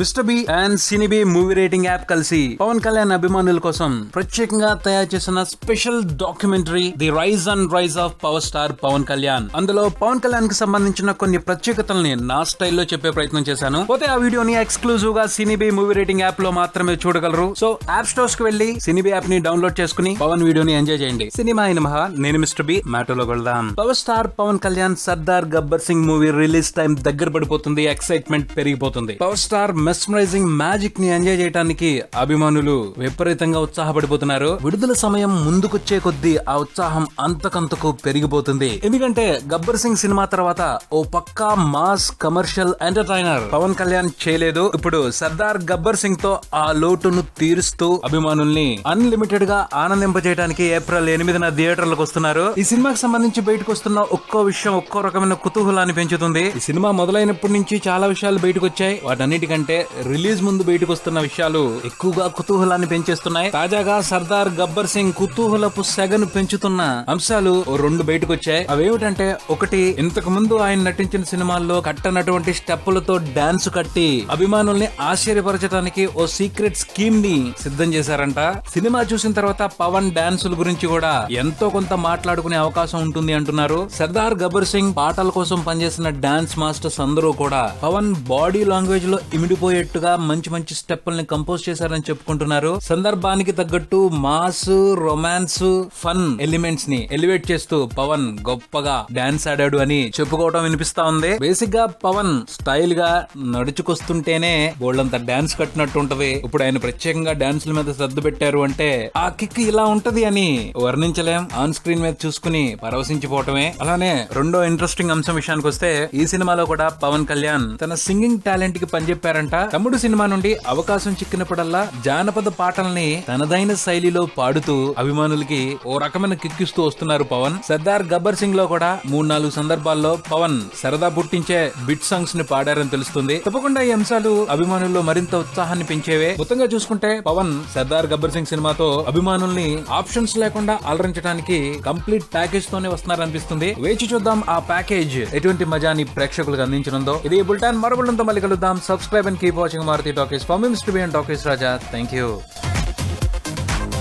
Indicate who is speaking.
Speaker 1: Mister B and cine movie rating app కలిసి పవన్ కళ్యాణ్ అభిమానుల కోసం ప్రత్యేకంగా తయారు చేసిన special documentary the rise and rise of power star Pawan Kalyan. అందులో పవన్ కళ్యాణ్ కి సంబంధించిన కొన్ని ప్రత్యేకతల్ని నా స్టైల్లో చెప్పే ప్రయత్నం చేశాను. పోతే ఆ వీడియోని ఎక్స్క్లూజివ్ గా సినీ మూవీ రేటింగ్ యాప్ లో మాత్రమే చూడగలరు. సో యాప్ స్టోర్స్ కి వెళ్లి సినీ యాప్ ని డౌన్లోడ్ చేసుకుని పవన్ వీడియోని ఎంజాయ్ చేయండి. సినిమా అయిన మహా నేను మిస్టర్ బి మ్యాటర్లో వెళ్దాం. Power star Pawan Kalyan Sardaar Gabbar Singh movie release time దగ్గర పడిపోతుంది. ఎక్సైట్మెంట్ పెరిగిపోతుంది. పవర్ స్టార్ మెస్మరైజింగ్ మ్యాజిక్ ని ఎంజాయ్ చేయడానికి అభిమానులు విపరీతంగా ఉత్సాహపడిపోతున్నారు. విడుదల సమయం ముందుకొచ్చే కొద్దీ ఆ ఉత్సాహం అంతకంతకు పెరిగిపోతుంది. ఎందుకంటే గబ్బర్ సింగ్ సినిమా తర్వాత ఓ పక్కా mass commercial entertainer Pawan Kalyan చేయలేదు. ఇప్పుడు సర్దార్ గబ్బర్ సింగ్ తో ఆ లోటును తీరుస్తూ అభిమానుల్ని అన్లిమిటెడ్ గా ఆనందింపజేయడానికి ఏప్రిల్ 8న థియేటర్లకు వస్తున్నారు. ఈ సినిమాకి సంబంధించి బయటకు వస్తున్న ఒక్కో విషయం ఒక్కో రకమైన కుతూహలాన్ని పెంచుతుంది. ఈ సినిమా మొదలైనప్పటి నుంచి చాలా విషయాలు బయటకు వచ్చాయి. వాటన్నిటికంటే రిలీజ్ ముందు బయటకు వస్తున్న విషయాలు ఎక్కువగా కుతూహలాన్ని పెంచేస్తున్నాయి. తాజాగా సర్దార్ గబ్బర్ సింగ్ కుతూహలపు సెగను పెంచుతున్న అంశాలు రెండు బయటకు వచ్చాయి. అవేమిటంటే, ఒకటి, ఇంతకు ముందు ఆయన నటించిన సినిమాల్లో కట్టనటువంటి స్టెప్పులతో డాన్స్ కట్టి అభిమానుల్ని ఆశ్చర్యపరచడానికి ఓ సీక్రెట్ స్కీమ్ ని సిద్ధం చేశారంట. సినిమా చూసిన తర్వాత పవన్ డాన్సుల గురించి కూడా ఎంతో కొంత మాట్లాడుకునే అవకాశం ఉంటుంది అంటున్నారు. సర్దార్ గబ్బర్ సింగ్ పాటల కోసం పనిచేసిన డాన్స్ మాస్టర్స్ అందరూ కూడా పవన్ బాడీ లాంగ్వేజ్ లో ఇమిడిపోయేట్టుగా మంచి మంచి స్టెప్పుల్ని కంపోజ్ చేశారని చెప్పుకుంటున్నారు. సందర్భానికి తగ్గట్టు మాస్, రొమాన్స్, ఫన్ ఎలిమెంట్స్ ని ఎలివేట్ చేస్తూ పవన్ గొప్పగా డాన్స్ ఆడాడు అని చెప్పుకోవడం వినిపిస్తా ఉంది. బేసిక్ గా పవన్ స్టైల్ గా నడుచుకొస్తుంటేనే బోల్డంత డాన్స్ కట్టినట్టు ఉంటది. ఇప్పుడు ఆయన ప్రత్యేకంగా డాన్సుల మీద శ్రద్ధ పెట్టారు అంటే ఆ కిక్ ఇలా ఉంటది అని వర్ణించలేం. ఆన్ స్క్రీన్ మీద చూసుకుని పరవశించిపోవటమే. అలానే రెండో ఇంట్రెస్టింగ్ అంశం విషయానికి వస్తే, ఈ సినిమాలో కూడా పవన్ కళ్యాణ్ తన సింగింగ్ టాలెంట్ కి పనిచెప్పారంట. తమ్ముడు సినిమా నుండి అవకాశం చిక్కినప్పుడల్లా జానపద పాటల్ని తనదైన శైలిలో పాడుతూ అభిమానులకి ఓ రకమైన కిక్కిస్తూ వస్తున్నారు పవన్. సర్దార్ గబ్బర్ సింగ్ లో కూడా 3-4 సందర్భాల్లో పవన్ సరదా పుట్టించే బిట్ సాంగ్స్ ని పాడారని తెలుస్తుంది. తప్పకుండా ఈ అంశాలు అభిమానుల్లో మరింత ఉత్సాహాన్ని పెంచేవే. మొత్తంగా చూసుకుంటే పవన్ సర్దార్ గబ్బర్ సింగ్ సినిమాతో అభిమానుల్ని ఆప్షన్స్ లేకుండా అలరించడానికి కంప్లీట్ ప్యాకేజ్ తోనే వస్తున్నారనిపిస్తుంది. వేచి చూద్దాం ఆ ప్యాకేజ్ ఎటువంటి మజాని ప్రేక్షకులకు అందించనుందో. ఇది బుల్టాన్ మరో బుల్టన్తో మళ్ళీ కలుద్దాం. Subscribe and keep watching Maruti Talkies. For me, Mr. B and Talkies Raja. Thank you.